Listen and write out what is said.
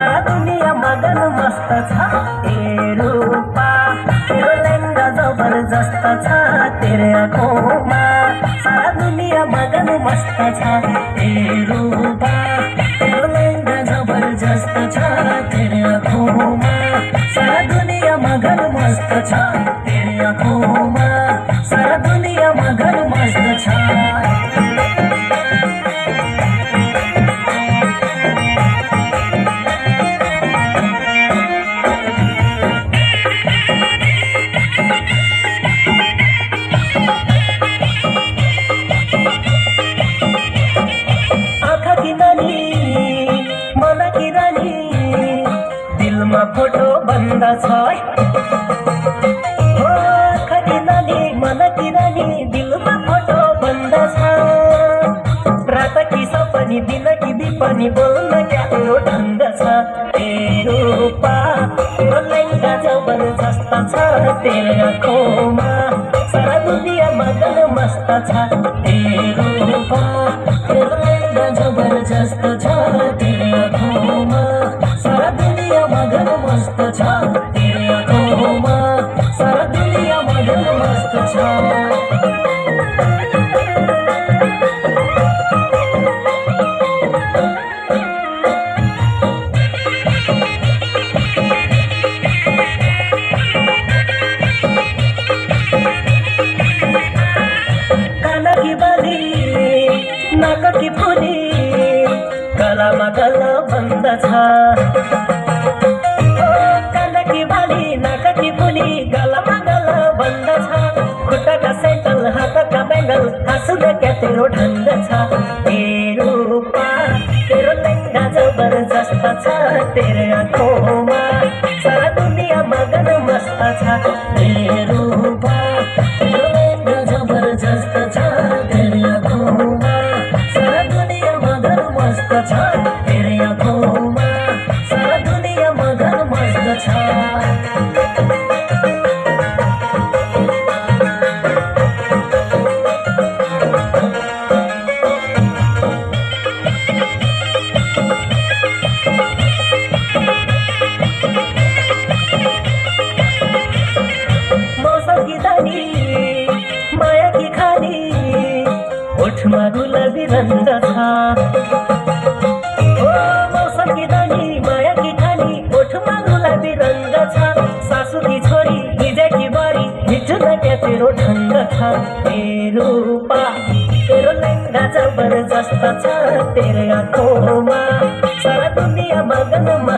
दुनिया मगन मस्त छ ए रूपा तेरो लहंगा जबरदस्त छ तेरे आँखोंमा सारा दुनिया मगन मस्त छ ए रूपा तेरो लहंगा जबरदस्त छ तेरे आँखोंमा सारा दुनिया मगन मस्त छ तेरे आँखोंमा सारा दुनिया मगन मस्त छ। दिलमा फोटो बन्दा छ हो खरिनानी मन किरानी दिलमा फोटो बन्दा छ रात कि सपनी दिन कि बिपनी बोल्न क्या हो ढङ्ग छ ए रूपा तेरो लहंगा जबरजस्त छ तेरे आँखोंमा सारा दुनिया मगन मस्त छ ए रूपा तेरो लहंगा जबरजस्त छ तेरे आँखोंमा सारा दुनिया मगन मस्त छ तेरे आँखोंमा सारा दुनिया मगन मस्त छ। कान की बाली नाक की फुली गलामा गला बन्द छ कानकी बाली नाककी फुली गलामा गला बन्द छ खुट्टाका सेन्डल हातका बेङ्गल हाँसुले क्या तेरो ढङ्ग छ ए रूपा तेरो लहंगा जबरजस्त छ तेरे आँखोंमा